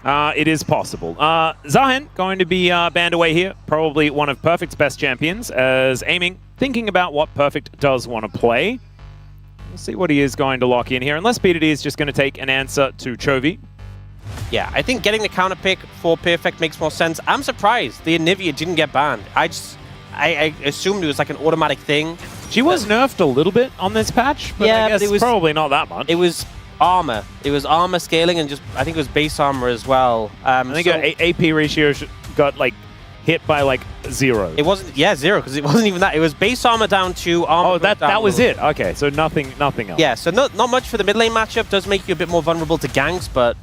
It is possible. Zahen going to be banned away here. Probably one of Perfect's best champions, as Aiming thinking about what Perfect does want to play. We'll see what he is going to lock in here, unless BDD is just going to take an answer to Chovy. Yeah, I think getting the counter pick for Perfect makes more sense. I'm surprised the Anivia didn't get banned. I assumed it was like an automatic thing. She was nerfed a little bit on this patch, but yeah, I guess it was probably not that much. It was armor. It was armor scaling and just, I think it was base armor as well. I think her AP ratio got like hit by like 0. It wasn't, yeah, 0, because it wasn't even that. It was base armor down 2, armor. Oh, that was it. Okay, so nothing else. Yeah, so not much for the mid lane matchup. Does make you a bit more vulnerable to ganks, but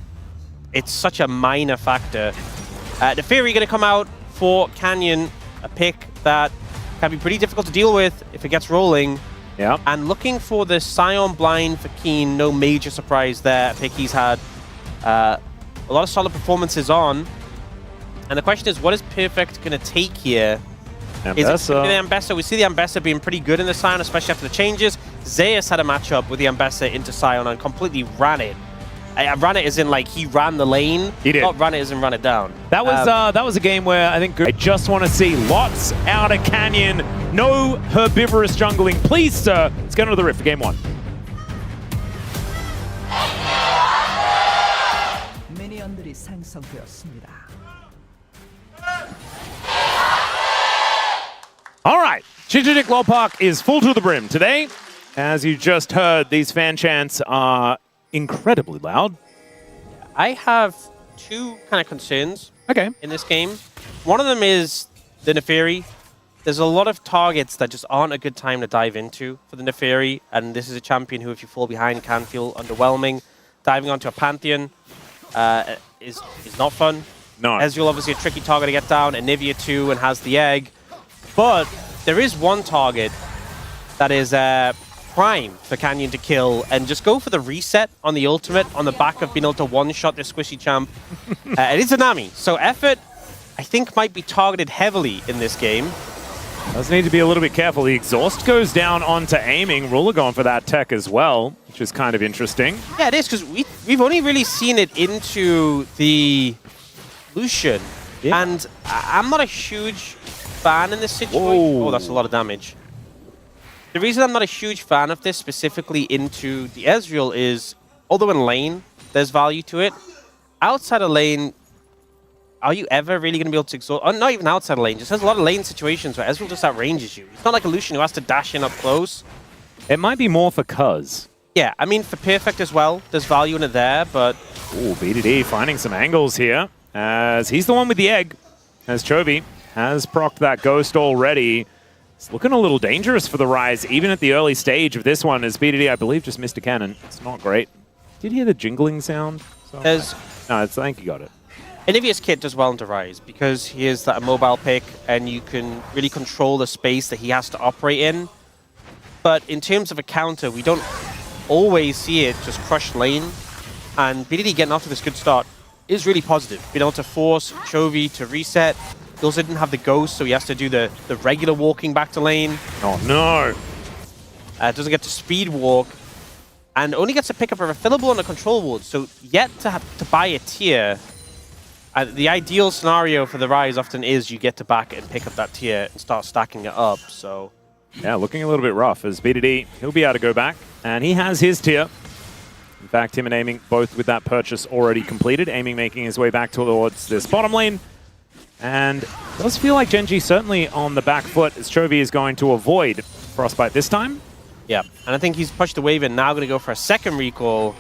it's such a minor factor. The Fury going to come out for Canyon, a pick that can be pretty difficult to deal with if it gets rolling. Yeah. And looking for the Scion Blind for Keen, no major surprise there. A pick he's had a lot of solid performances on. And the question is, what is Perfect going to take here? Ambessa. Is it the Ambessa? We see the Ambessa being pretty good in the Scion, especially after the changes. Zeus had a matchup with the Ambessa into Scion and completely ran it. Ran it as in, like, he ran the lane. He did. Not run it as in run it down. That was a game where I think I just want to see lots out of Canyon. No herbivorous jungling. Please, sir. Let's go into the Rift for game 1. 미니언들이 생성되었습니다. All right. Chichidik Lowpark is full to the brim today. As you just heard, these fan chants are incredibly loud. I have two kind of concerns in this game. One of them is the Neferi. There's a lot of targets that just aren't a good time to dive into for the Neferi, and this is a champion who, if you fall behind, can feel underwhelming. Diving onto a Pantheon is not fun. No. Ezreal, obviously a tricky target to get down, Anivia too, and has the egg. But there is one target that is prime for Canyon to kill, and just go for the reset on the ultimate on the back of being able to one-shot this squishy champ. It is a Nami, so effort, I think, might be targeted heavily in this game. Does need to be a little bit careful. The exhaust goes down onto Aiming. Ruler going for that tech as well, which is kind of interesting. Yeah, it is, because we've only really seen it into the Lucian, and I'm not a huge fan in this situation. Whoa. Oh, that's a lot of damage. The reason I'm not a huge fan of this, specifically into the Ezreal, is, although in lane, there's value to it, outside of lane, are you ever really going to be able to exhaust? Oh, not even outside of lane, just has a lot of lane situations where Ezreal just outranges you. It's not like a Lucian who has to dash in up close. It might be more for Cuz. Yeah, I mean, for Perfect as well, there's value in it there, but... Ooh, BDD finding some angles here, as he's the one with the egg, as Chovy has procced that Ghost already. It's looking a little dangerous for the Rise, even at the early stage of this one, as BDD, I believe, just missed a cannon. It's not great. Did you hear the jingling sound? No, I think you got it. Anivia's kit does well into Rise, because he is that mobile pick, and you can really control the space that he has to operate in. But in terms of a counter, we don't always see it just crush lane, and BDD getting off to this good start is really positive. Being able to force Chovy to reset. He also didn't have the Ghost, so he has to do the regular walking back to lane. Oh, no. Doesn't get to speed walk, and only gets to pick up a refillable on a control ward. So yet to have to buy a tier. The ideal scenario for the Rise often is you get to back and pick up that tier and start stacking it up. So yeah, looking a little bit rough as BDD. He'll be able to go back, and he has his tier. In fact, him and Aiming both with that purchase already completed. Aiming making his way back towards this bottom lane. And it does feel like Gen.G certainly on the back foot, as Chovy is going to avoid Frostbite this time. Yeah, and I think he's pushed the wave and now going to go for a second recall,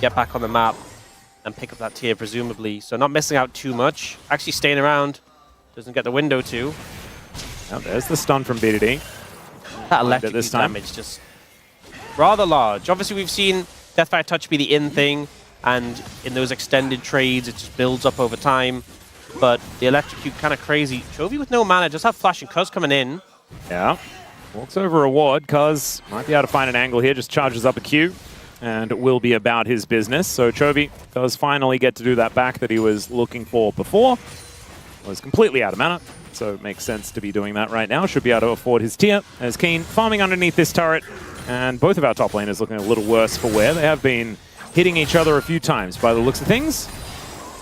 get back on the map, and pick up that tier, presumably. So not missing out too much. Actually staying around. Doesn't get the window too. Now there's the stun from BDD. That electric damage just rather large. Obviously, we've seen Death by Touch be the in thing, and in those extended trades, it just builds up over time. But the electrocute kind of crazy. Chovy with no mana, just have Flash and Cuz coming in. Yeah. Walks over a ward. Cuz might be able to find an angle here. Just charges up a Q. And will be about his business. So Chovy does finally get to do that back that he was looking for before. Was completely out of mana. So it makes sense to be doing that right now. Should be able to afford his tier. As Keen farming underneath this turret. And both of our top laners looking a little worse for wear. They have been hitting each other a few times by the looks of things.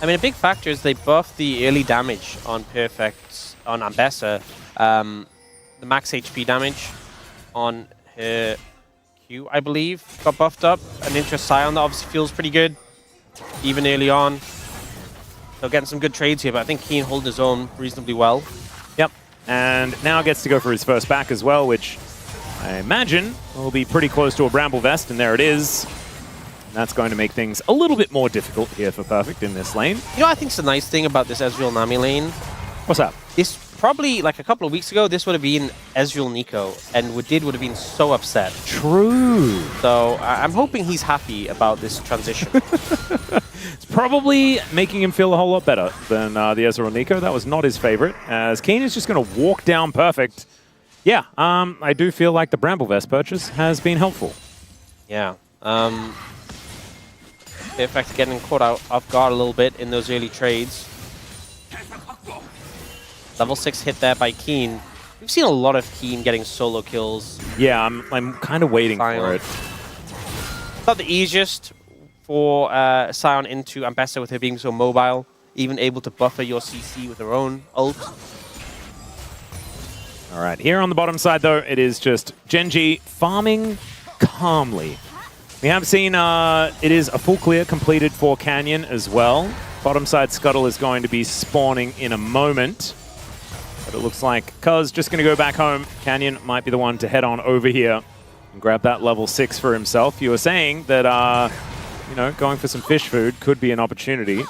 I mean, a big factor is they buffed the early damage on Perfect, on Ambessa. The max HP damage on her Q, I believe, got buffed up. An Interest Scion that obviously feels pretty good, even early on. So getting some good trades here, but I think Keen holding his own reasonably well. Yep, and now gets to go for his first back as well, which I imagine will be pretty close to a Bramble Vest, and there it is. And that's going to make things a little bit more difficult here for Perfect in this lane. You know what I think's the nice thing about this Ezreal Nami lane? What's that? This probably, like a couple of weeks ago, this would have been Ezreal Nico, and would have been so upset. True. So I'm hoping he's happy about this transition. It's probably making him feel a whole lot better than the Ezreal Nico. That was not his favorite, as Keen is just going to walk down Perfect. Yeah, I do feel like the Bramble Vest purchase has been helpful. Yeah. Perfect getting caught out off guard a little bit in those early trades. Level 6 hit there by Keen. We've seen a lot of Keen getting solo kills. Yeah, I'm kind of waiting for it. Not the easiest for Scion into Ambessa with her being so mobile, even able to buffer your CC with her own ult. All right, here on the bottom side, though, it is just Gen.G farming calmly. We have seen it is a full clear completed for Canyon as well. Bottom side Scuttle is going to be spawning in a moment. But it looks like Cuz just going to go back home. Canyon might be the one to head on over here and grab that level 6 for himself. You were saying that, you know, going for some fish food could be an opportunity.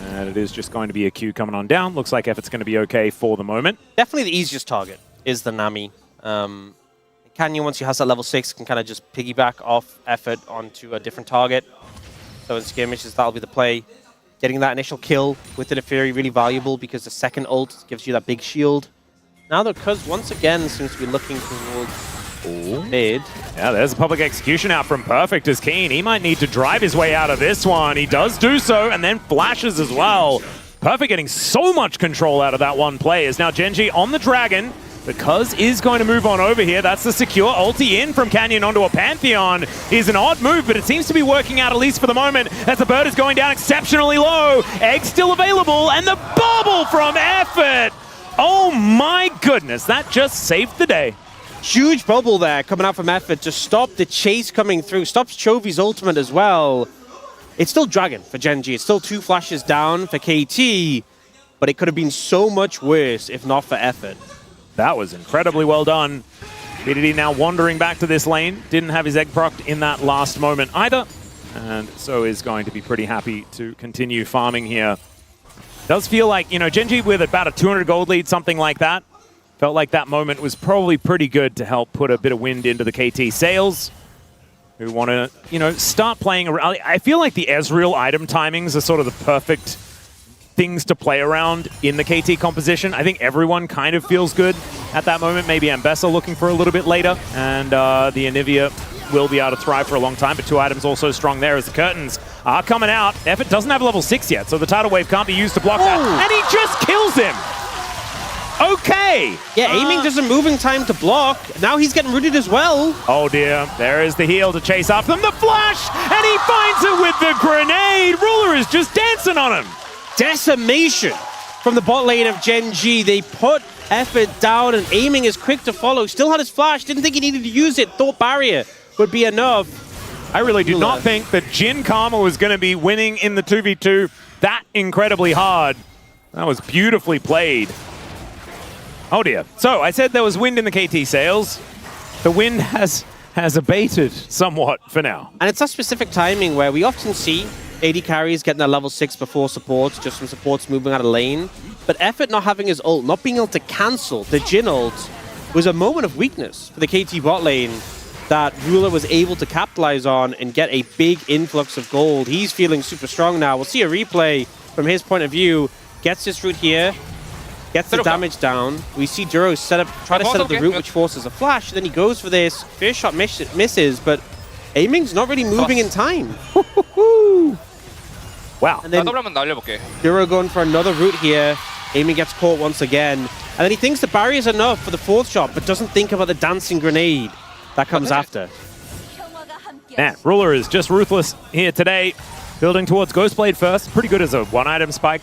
And it is just going to be a Q coming on down. Looks like Effort's going to be okay for the moment. Definitely the easiest target is the Nami. Canyon, once he has that level 6, can kind of just piggyback off Effort onto a different target. So in skirmishes, that'll be the play. Getting that initial kill with the Neferi really valuable because the second ult gives you that big shield. Now that Cuz once again seems to be looking towards mid. Yeah, there's a public execution out from Perfect as Keen. He might need to drive his way out of this one. He does do so, and then flashes as well. Perfect getting so much control out of that one play. Is now Gen.G on the Dragon. But Cuz is going to move on over here. That's the secure ulti in from Canyon onto a Pantheon. Is an odd move, but it seems to be working out at least for the moment as the bird is going down exceptionally low. Egg still available, and the bubble from Effort. Oh my goodness, that just saved the day. Huge bubble there coming out from Effort to stop the chase coming through. Stops Chovy's ultimate as well. It's still Dragon for Gen.G. It's still 2 flashes down for KT, but it could have been so much worse if not for Effort. That was incredibly well done. BDD now wandering back to this lane. Didn't have his egg procced in that last moment either. And so is going to be pretty happy to continue farming here. Does feel like, you know, Gen.G with about a 200 gold lead, something like that. Felt like that moment was probably pretty good to help put a bit of wind into the KT sails, who want to, you know, start playing around. I feel like the Ezreal item timings are sort of the perfect things to play around in the KT composition. I think everyone kind of feels good at that moment. Maybe Ambessa looking for a little bit later, and the Anivia will be able to thrive for a long time, but 2 items also strong there as the curtains are coming out. Effort doesn't have level 6 yet, so the tidal wave can't be used to block that, and he just kills him! Okay! Yeah, aiming does a moving time to block. Now he's getting rooted as well. Oh dear, there is the heal to chase after them. The flash, and he finds it with the grenade! Ruler is just dancing on him! Decimation from the bot lane of Gen.G. They put Effort down, and aiming is quick to follow. Still had his flash, didn't think he needed to use it. Thought barrier would be enough. I really did not think that Jin Karma was going to be winning in the 2v2 that incredibly hard. That was beautifully played. Oh dear. So I said there was wind in the KT sails. The wind has abated somewhat for now. And it's that specific timing where we often see AD carries getting that level 6 before supports, just from supports moving out of lane. But Effort not having his ult, not being able to cancel the Jin ult, was a moment of weakness for the KT bot lane that Ruler was able to capitalize on and get a big influx of gold. He's feeling super strong now. We'll see a replay from his point of view. Gets this route here, gets the damage down. We see Duro try to set up the route, which forces a flash. Then he goes for this. First shot misses, but aiming's not really moving in time. Wow. And then Duro going for another route here. Aiming gets caught once again. And then he thinks the barrier's enough for the 4th shot, but doesn't think about the dancing grenade that comes after. Man, Ruler is just ruthless here today. building towards Ghostblade first. Pretty good as a one-item spike.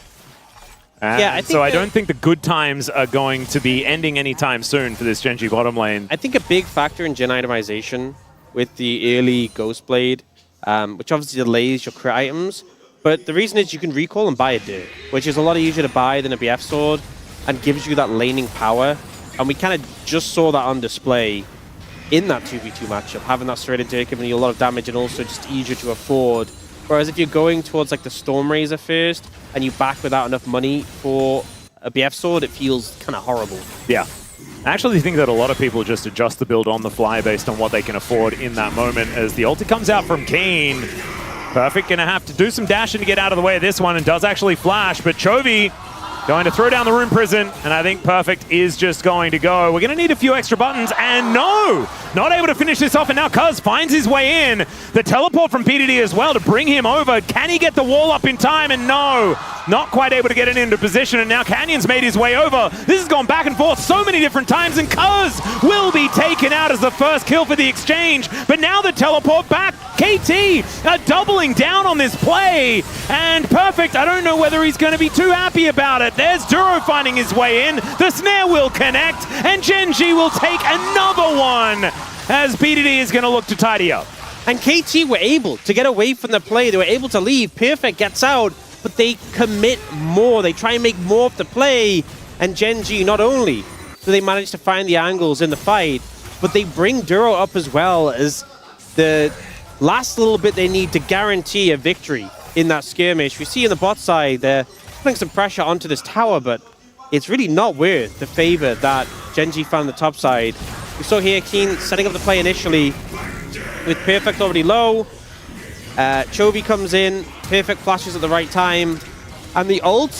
Yeah, so I don't think the good times are going to be ending anytime soon for this Gen.G bottom lane. I think a big factor in gen itemization with the early Ghostblade, which obviously delays your crit items, but the reason is you can recall and buy a Dirt, which is a lot easier to buy than a BF sword and gives you that laning power. And we kind of just saw that on display in that 2v2 matchup, having that straight into giving you a lot of damage and also just easier to afford. Whereas if you're going towards like the Storm Razor first and you back without enough money for a BF sword, it feels kind of horrible. Yeah. I actually think that a lot of people just adjust the build on the fly based on what they can afford in that moment as the ulti comes out from Kane. Perfect gonna have to do some dashing to get out of the way of this one and does actually flash, but Chovy going to throw down the Rune Prison, and I think Perfect is just going to go. We're going to need a few extra buttons, and no! Not able to finish this off, and now Cuz finds his way in. The teleport from PDD as well to bring him over. Can he get the wall up in time? And no! Not quite able to get it into position, and now Canyon's made his way over. This has gone back and forth so many different times, and Cuz will be taken out as the first kill for the exchange. But now the teleport back. KT are doubling down on this play, and Perfect, I don't know whether he's going to be too happy about it. There's Duro finding his way in. The snare will connect, and Gen.G will take another one as PDD is going to look to tidy up. And KT were able to get away from the play. They were able to leave. Perfect gets out, but they commit more. They try and make more of the play. And Gen.G, not only do they manage to find the angles in the fight, but they bring Duro up as well as the last little bit they need to guarantee a victory in that skirmish. We see in the bot side, they're putting some pressure onto this tower, but it's really not worth the favor that Gen.G found the top side. We saw here Keen setting up the play initially with Perfect already low. Chovy comes in, Perfect flashes at the right time, and the ult,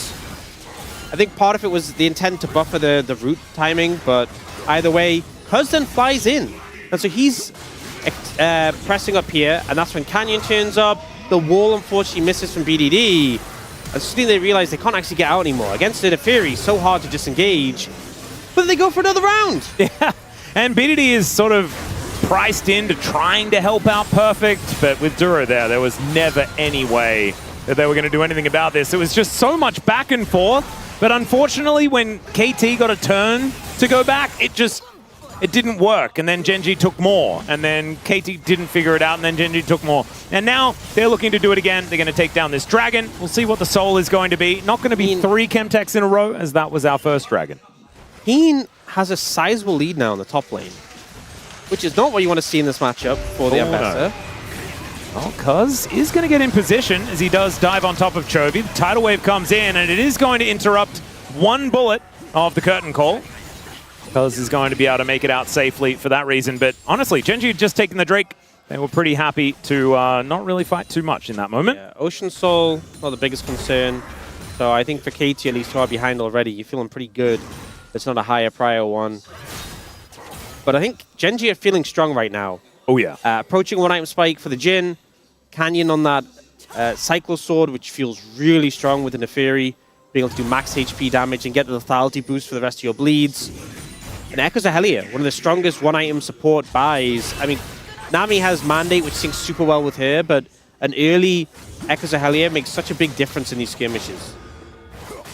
I think part of it was the intent to buffer the root timing, but either way, Cuz then flies in. And so he's pressing up here, and that's when Canyon turns up. The wall unfortunately misses from BDD. And suddenly they realize they can't actually get out anymore. Against the Fury, so hard to disengage. But they go for another round. Yeah, and BDD is sort of priced into trying to help out Perfect, but with Duro there was never any way that they were going to do anything about this. It was just so much back and forth, but unfortunately when KT got a turn to go back, it didn't work, and then Gen.G took more, and then KT didn't figure it out, and then Gen.G took more. And now they're looking to do it again. They're going to take down this dragon. We'll see what the soul is going to be. Not going to be 3 Chemtechs in a row, as that was our first dragon. Keen has a sizable lead now in the top lane, which is not what you want to see in this matchup for the Ambassador. No. Well, Cuz is going to get in position as he does dive on top of Chovy. The tidal wave comes in, and it is going to interrupt one bullet of the curtain call. Cuz is going to be able to make it out safely for that reason. But honestly, Gen.G had just taken the Drake. They were pretty happy to not really fight too much in that moment. Yeah, Ocean Soul, not the biggest concern. So I think for KT, at least 2 are behind already. You're feeling pretty good. It's not a higher prior one. But I think Gen.G are feeling strong right now. Oh, yeah. Approaching 1 item spike for the Jhin. Canyon on that Cyclo Sword, which feels really strong with the Neferi. Being able to do max HP damage and get the lethality boost for the rest of your bleeds. And Echoes of Helia, one of the strongest 1 item support buys. I mean, Nami has Mandate, which syncs super well with her, but an early Echoes of Helia makes such a big difference in these skirmishes.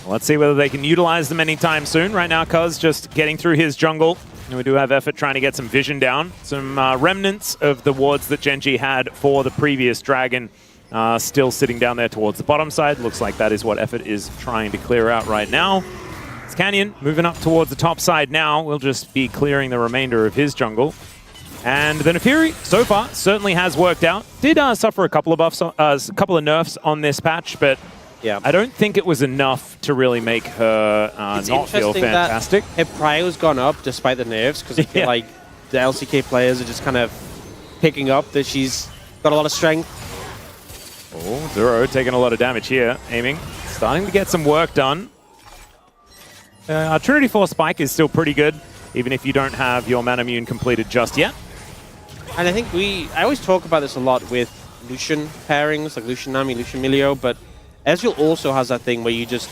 Let's see whether they can utilize them anytime soon. Right now, Cuz just getting through his jungle. And we do have effort trying to get some vision down. Some remnants of the wards that Gen.G had for the previous dragon still sitting down there towards the bottom side. Looks like that is what effort is trying to clear out right now. It's Canyon moving up towards the top side now. We'll just be clearing the remainder of his jungle. And the Neferi, so far, certainly has worked out. Did suffer a couple of buffs, a couple of nerfs on this patch, but yeah, I don't think it was enough to really make her not feel fantastic. Her prio's gone up despite the nerfs, because I feel like the LCK players are just kind of picking up that she's got a lot of strength. Oh, Duro taking a lot of damage here, aiming. Starting to get some work done. Our Trinity Force Spike is still pretty good, even if you don't have your Manamune completed just yet. And I think I always talk about this a lot with Lucian pairings, like Lucian Nami, Lucian Milio, but Ezreal also has that thing where you just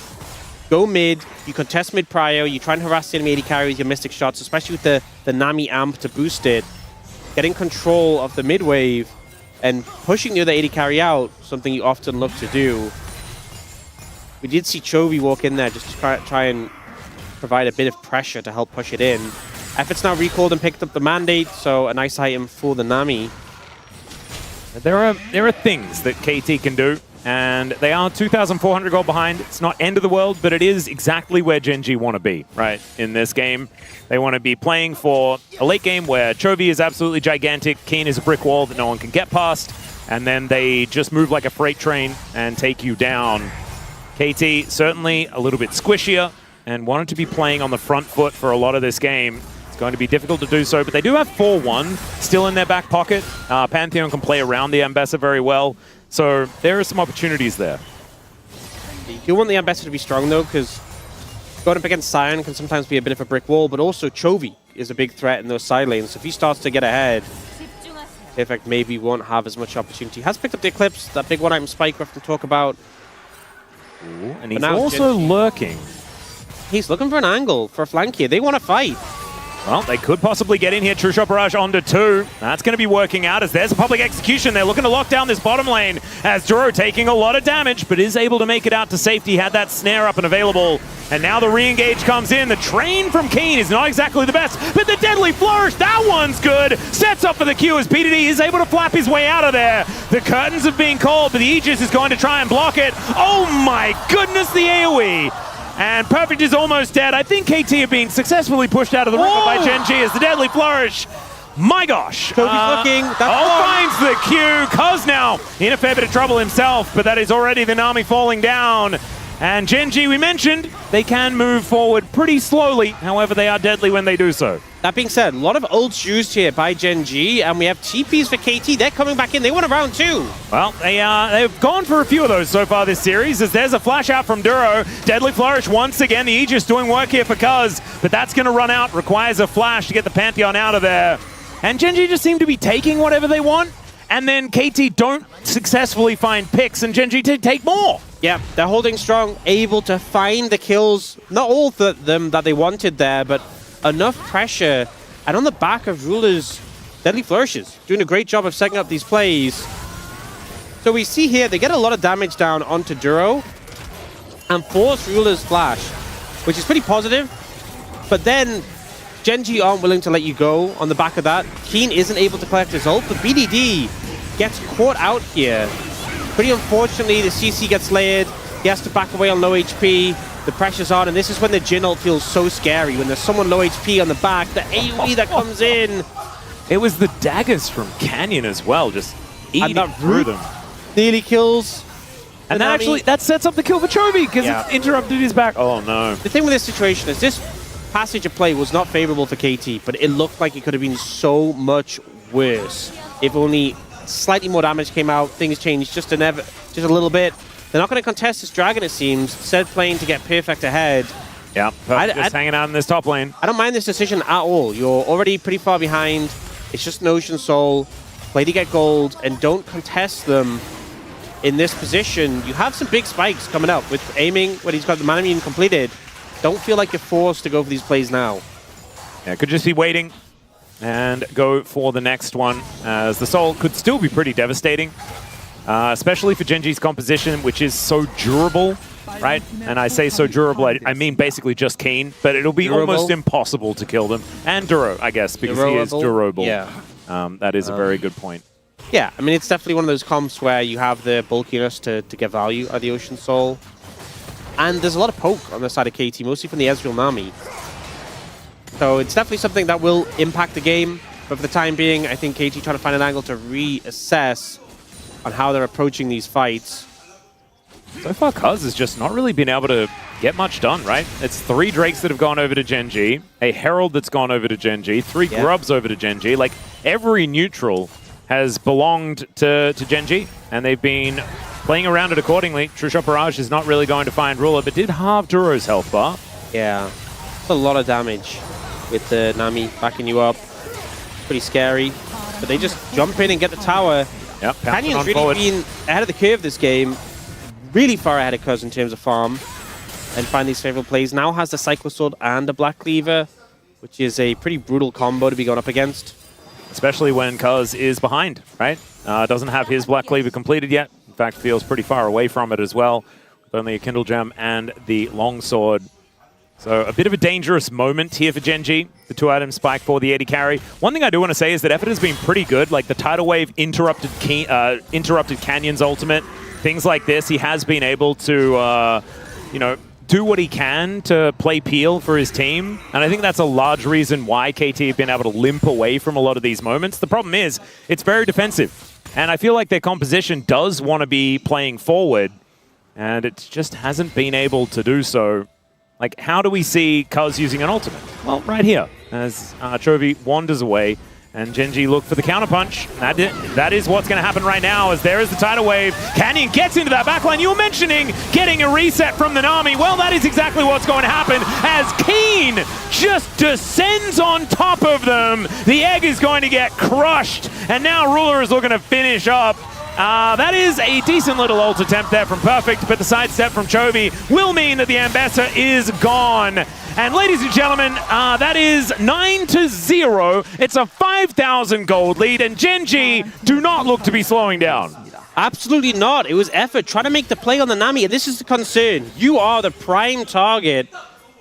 go mid, you contest mid prio, you try and harass the enemy AD carry with your Mystic Shots, especially with the Nami amp to boost it. Getting control of the mid wave and pushing the other AD carry out, something you often look to do. We did see Chovy walk in there just to try and provide a bit of pressure to help push it in. Effort's now recalled and picked up the Mandate, so a nice item for the Nami. There are things that KT can do, and they are 2,400 gold behind. It's not end of the world, but it is exactly where Gen.G want to be, right? In this game, they want to be playing for a late game where Chovy is absolutely gigantic, Keen is a brick wall that no one can get past, and then they just move like a freight train and take you down. KT certainly a little bit squishier and wanted to be playing on the front foot for a lot of this game. It's going to be difficult to do so, but they do have 4-1 still in their back pocket. Pantheon can play around the Ambessa very well, so there are some opportunities there. You do want the Ambessa to be strong though, because going up against Sion can sometimes be a bit of a brick wall, but also Chovy is a big threat in those side lanes. So if he starts to get ahead, Perfect maybe won't have as much opportunity. Has picked up the Eclipse, that big one-item spike we have to talk about. Ooh, and he's also lurking. He's looking for an angle, for a flank here. They want to fight. Well, they could possibly get in here. True Shot Barrage onto 2. That's going to be working out as there's a public execution. They're looking to lock down this bottom lane as Duro taking a lot of damage, but is able to make it out to safety. Had that snare up and available. And now the re-engage comes in. The train from Keen is not exactly the best, but the Deadly Flourish, that one's good. Sets up for the Q as PDD is able to flap his way out of there. The curtains have been called, but the Aegis is going to try and block it. Oh my goodness, the AoE. And Perfect is almost dead. I think KT are being successfully pushed out of the river by Gen.G as the Deadly Flourish. My gosh. Kobe's looking. Finds the Q. Cuz now in a fair bit of trouble himself, but that is already the Nami falling down. And Gen.G, we mentioned, they can move forward pretty slowly. However, they are deadly when they do so. That being said, a lot of ults used here by Gen.G, and we have TPs for KT. They're coming back in. They want a round 2. Well, they've gone for a few of those so far this series, as there's a flash out from Duro. Deadly Flourish once again. The Aegis doing work here for Cuz, but that's going to run out. Requires a flash to get the Pantheon out of there. And Gen.G just seem to be taking whatever they want, and then KT don't successfully find picks, and Gen.G take more. Yeah, they're holding strong, able to find the kills. Not all of them that they wanted there, but enough pressure. And on the back of Ruler's Deadly Flourishes, doing a great job of setting up these plays. So we see here, they get a lot of damage down onto Duro and force Ruler's flash, which is pretty positive. But then Gen.G aren't willing to let you go on the back of that. Keen isn't able to collect his ult. The BDD gets caught out here. Pretty unfortunately, the CC gets layered. He has to back away on low HP. The pressure's on, and this is when the Jin ult feels so scary. When there's someone low HP on the back, the AoE that comes in. It was the daggers from Canyon as well, just eating through them. Nearly kills. And that sets up the kill for Chovy, because it interrupted his back. Oh no. The thing with this situation is this passage of play was not favorable for KT, but it looked like it could have been so much worse. If only slightly more damage came out, things changed just a little bit. They're not going to contest this dragon, it seems. Instead, playing to get Perfect ahead. Yeah, Perfect just hanging out in this top lane. I don't mind this decision at all. You're already pretty far behind. It's just an Ocean Soul. Play to get gold, and don't contest them in this position. You have some big spikes coming up with aiming when he's got the mana mean completed. Don't feel like you're forced to go for these plays now. Yeah, could just be waiting and go for the next one, as the Soul could still be pretty devastating, especially for Gen.G's composition, which is so durable, right? And I say so durable, I mean basically just Keen, but it'll be almost impossible to kill them. And Duro, I guess, because he is durable. Yeah. That is a very good point. Yeah, I mean, it's definitely one of those comps where you have the bulkiness to get value out of the Ocean Soul. And there's a lot of poke on the side of KT, mostly from the Ezreal Nami. So it's definitely something that will impact the game. But for the time being, I think KT trying to find an angle to reassess on how they're approaching these fights. So far, Cuz has just not really been able to get much done, right? It's 3 Drakes that have gone over to Gen.G, a Herald that's gone over to Gen.G, 3 Grubs over to Gen.G. Like, every neutral has belonged to Gen.G, and they've been playing around it accordingly. True Shot Barrage is not really going to find Ruler, but did halve Duro's health bar. Yeah, it's a lot of damage with the Nami backing you up. Pretty scary, but they just jump in and get the tower. Yep, Canyon's really been ahead of the curve this game, really far ahead of Cuz in terms of farm, and find these favorable plays. Now has the Cyclosword and the Black Cleaver, which is a pretty brutal combo to be going up against. especially when Cuz is behind, right? Doesn't have his Black Cleaver completed yet. In fact, feels pretty far away from it as well, with only a Kindle Gem and the Longsword. So a bit of a dangerous moment here for Gen.G. The 2-item spike for the AD carry. One thing I do want to say is that effort has been pretty good. Like the Tidal Wave interrupted Canyon's ultimate, things like this. He has been able to, you know, do what he can to play Peel for his team. And I think that's a large reason why KT have been able to limp away from a lot of these moments. The problem is it's very defensive. And I feel like their composition does want to be playing forward, and it just hasn't been able to do so. Like, how do we see Cuz using an ultimate? Well, right here, as Chovy wanders away, and Gen.G look for the counterpunch. That is what's going to happen right now, as there is the Tidal Wave. Canyon gets into that backline. You were mentioning getting a reset from the Nami. Well, that is exactly what's going to happen, as Keen just descends on top of them. The egg is going to get crushed, and now Ruler is looking to finish up. That is a decent little ult attempt there from Perfect, but the sidestep from Chovy will mean that the Ambessa is gone. And ladies and gentlemen, that is 9-0. It's a 5,000 gold lead, and Gen.G do not look to be slowing down. Absolutely not. It was effort trying to make the play on the Nami, and this is the concern. You are the prime target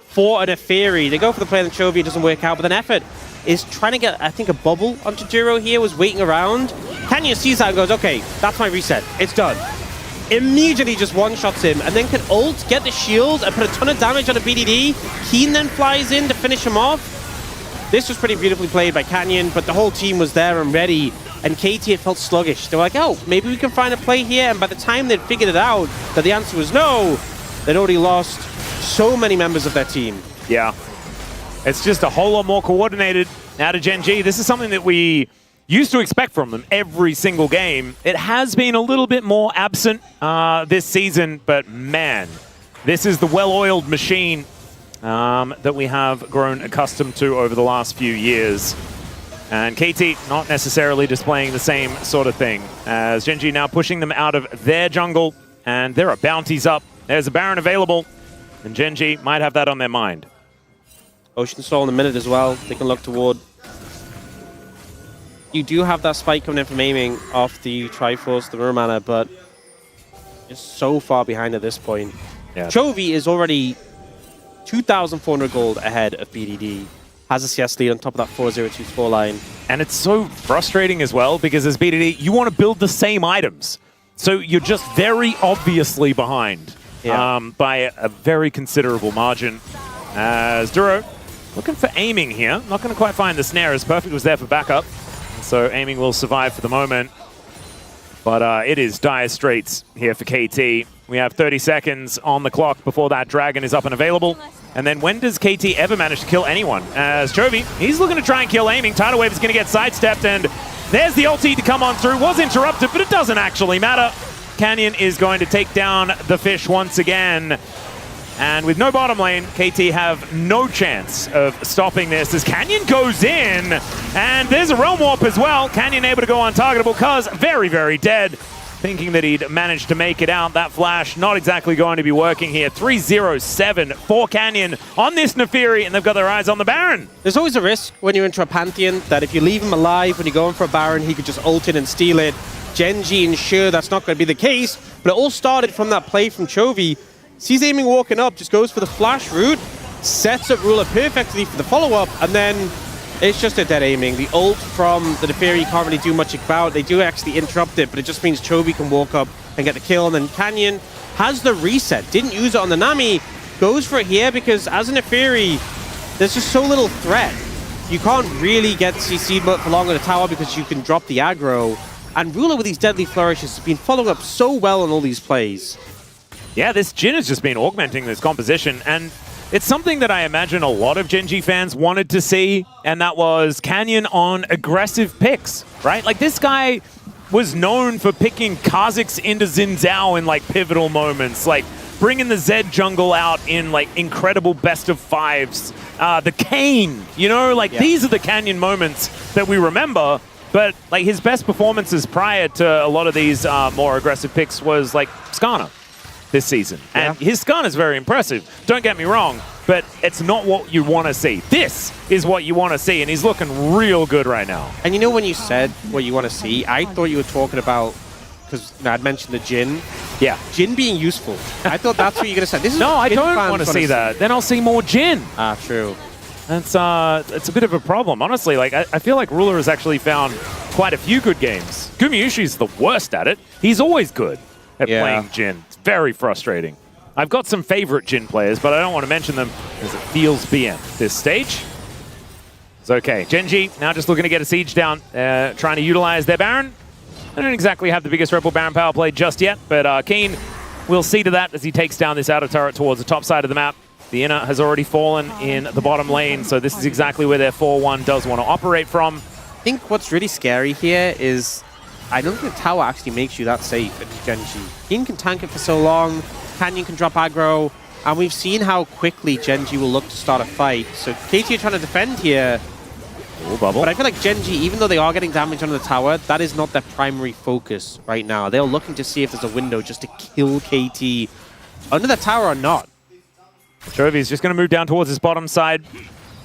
for an Efiri. They go for the play on Chovy, it doesn't work out, but then effort is trying to get, I think, a bubble onto Duro here, was waiting around. Canyon sees that and goes, okay, that's my reset. It's done. Immediately just one-shots him, and then can ult, get the shield, and put a ton of damage on a BDD. Keen then flies in to finish him off. This was pretty beautifully played by Canyon, but the whole team was there and ready, and KT had felt sluggish. They were like, oh, maybe we can find a play here, and by the time they'd figured it out, that the answer was no, they'd already lost so many members of their team. Yeah. It's just a whole lot more coordinated out of Gen.G. This is something that we used to expect from them every single game. It has been a little bit more absent this season, but man, this is the well-oiled machine that we have grown accustomed to over the last few years. And KT not necessarily displaying the same sort of thing, as Gen.G now pushing them out of their jungle, and there are bounties up. There's a Baron available, and Gen.G might have that on their mind. Ocean Soul in a minute as well. They can look toward. You do have that spike coming in from aiming off the Triforce, the Mirror Mana, but it's so far behind at this point. Yeah. Chovy is already 2,400 gold ahead of BDD. Has a CS lead on top of that 4-0-2 scoreline. And it's so frustrating as well, because as BDD, you want to build the same items. So you're just very obviously behind by a very considerable margin. As Duro looking for aiming here. Not going to quite find the snare, as Perfect was there for backup. So aiming will survive for the moment. But it is dire straits here for KT. We have 30 seconds on the clock before that dragon is up and available. And then when does KT ever manage to kill anyone? As Chovy, he's looking to try and kill aiming. Tidal Wave is going to get sidestepped, and there's the ulti to come on through. Was interrupted, but it doesn't actually matter. Canyon is going to take down the fish once again. And with no bottom lane, KT have no chance of stopping this as Canyon goes in. And there's a Realm Warp as well. Canyon able to go untargetable, Cuz very, very dead. Thinking that he'd managed to make it out. That flash not exactly going to be working here. 3-0-7 for Canyon on this Nefiri, and they've got their eyes on the Baron. There's always a risk when you're into a Pantheon that if you leave him alive when you're going for a Baron, he could just ult in and steal it. Gen.G ensure that's not going to be the case, but it all started from that play from Chovy. Sees aiming walking up, just goes for the flash route, sets up Ruler perfectly for the follow-up, and then it's just a dead aiming. The ult from the Nefiri you can't really do much about. They do actually interrupt it, but it just means Chovy can walk up and get the kill, and then Canyon has the reset. Didn't use it on the Nami, goes for it here because as a Nefiri, there's just so little threat. You can't really get CC'd for long on the tower because you can drop the aggro, and Ruler with these deadly flourishes has been following up so well on all these plays. Yeah, this Jhin has just been augmenting this composition, and it's something that I imagine a lot of Gen.G fans wanted to see, and that was Canyon on aggressive picks, right? Like, this guy was known for picking Kha'Zix into Xin Zhao in, like, pivotal moments, like bringing the Zed jungle out in, like, incredible best-of-5s. The Kayn, you know? Like, these are the Canyon moments that we remember, but, like, his best performances prior to a lot of these more aggressive picks was, like, Skarner. this season. And his stun is very impressive. Don't get me wrong, but it's not what you want to see. This is what you want to see, and he's looking real good right now. And you know when you said what you want to see, I thought you were talking about, because I'd mentioned the Jin. Yeah. Jin being useful. I thought that's what you're going to say. This is no, I Jin don't fans want to see that. Then I'll see more Jin. Ah, true. That's it's a bit of a problem. Honestly, like I feel like Ruler has actually found quite a few good games. Gumayusi's the worst at it. He's always good at playing Jin. It's very frustrating. I've got some favorite Jin players, but I don't want to mention them because it feels BM this stage. It's okay. Gen.G now just looking to get a siege down, trying to utilize their Baron. They don't exactly have the biggest Rebel Baron power play just yet, but Keen will see to that as he takes down this outer turret towards the top side of the map. The inner has already fallen in the bottom lane, so this is exactly where their 4-1 does want to operate from. I think what's really scary here is I don't think the tower actually makes you that safe at Gen.G. Keen can tank it for so long, Canyon can drop aggro, and we've seen how quickly Gen.G will look to start a fight. So KT are trying to defend here. Ooh, bubble. But I feel like Gen.G, even though they are getting damage on the tower, that is not their primary focus right now. They're looking to see if there's a window just to kill KT under the tower or not. Chovy's just going to move down towards his bottom side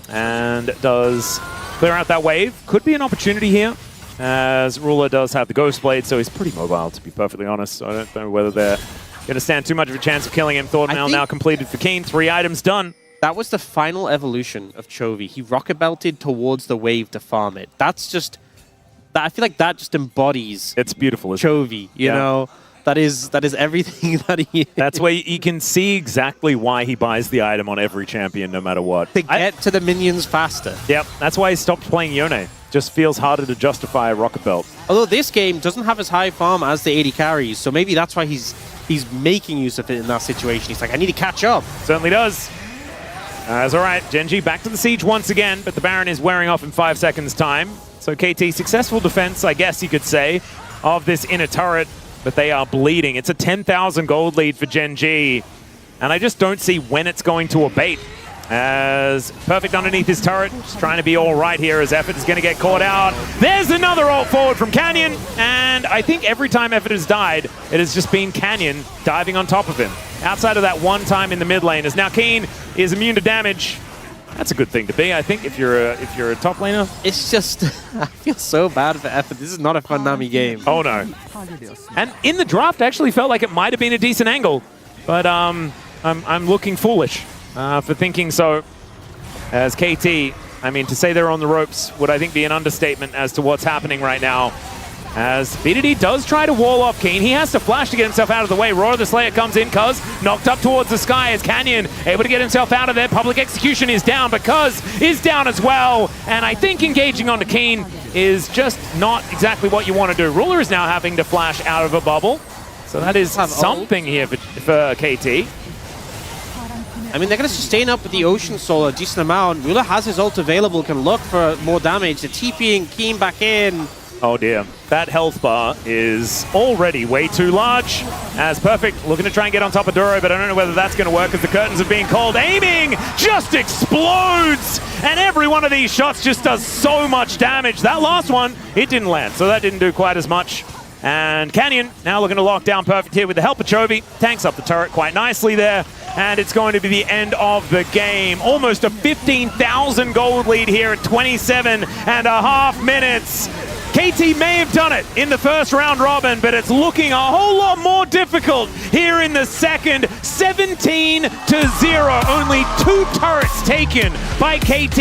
and does clear out that wave. Could be an opportunity here, as Ruler does have the Ghost Blade, so he's pretty mobile, to be perfectly honest. So I don't know whether they're going to stand too much of a chance of killing him. Thought now completed for Keen. 3 items done. That was the final evolution of Chovy. He rocket belted towards the wave to farm it. That's just... I feel like that just embodies... It's beautiful, isn't Chovy, you know? That is everything that he is. That's where you can see exactly why he buys the item on every champion, no matter what. To get to the minions faster. Yep, that's why he stopped playing Yone. Just feels harder to justify a rocket belt. Although this game doesn't have as high farm as the 80 carries, so maybe that's why he's making use of it in that situation. He's like, I need to catch up. Certainly does. That's all right. Gen.G back to the siege once again, but the Baron is wearing off in 5 seconds' time. So KT, successful defense, I guess you could say, of this inner turret. But they are bleeding. It's a 10,000 gold lead for Gen.G. And I just don't see when it's going to abate. As Perfect underneath his turret, just trying to be all right here as Effort is going to get caught out. There's another ult forward from Canyon. And I think every time Effort has died, it has just been Canyon diving on top of him. Outside of that one time in the mid lane, as now Keen is immune to damage. That's a good thing to be, I think, if you're a top laner. It's just, I feel so bad for Effort. This is not a fun Nami game. Oh no. And in the draft, I actually felt like it might have been a decent angle, but I'm looking foolish for thinking so. As KT, I mean, to say they're on the ropes would I think be an understatement as to what's happening right now. As BDD does try to wall off Keen. He has to flash to get himself out of the way. Roar the Slayer comes in. Cuz knocked up towards the sky as Canyon able to get himself out of there. Public Execution is down, but Cuz is down as well. And I think engaging onto Keen is just not exactly what you want to do. Ruler is now having to flash out of a bubble. So that is something here for KT. I mean, they're going to sustain up with the Ocean Soul a decent amount. Ruler has his ult available, can look for more damage. The TPing Keen back in. Oh dear, that health bar is already way too large. As Perfect looking to try and get on top of Duro, but I don't know whether that's going to work because the curtains are being called. Aiming just explodes, and every one of these shots just does so much damage. That last one, it didn't land, so that didn't do quite as much. And Canyon now looking to lock down Perfect here with the help of Chovy. Tanks up the turret quite nicely there, and it's going to be the end of the game. Almost a 15,000 gold lead here at 27.5 minutes. KT may have done it in the first round robin, but it's looking a whole lot more difficult here in the second. 17-0, only 2 turrets taken by KT.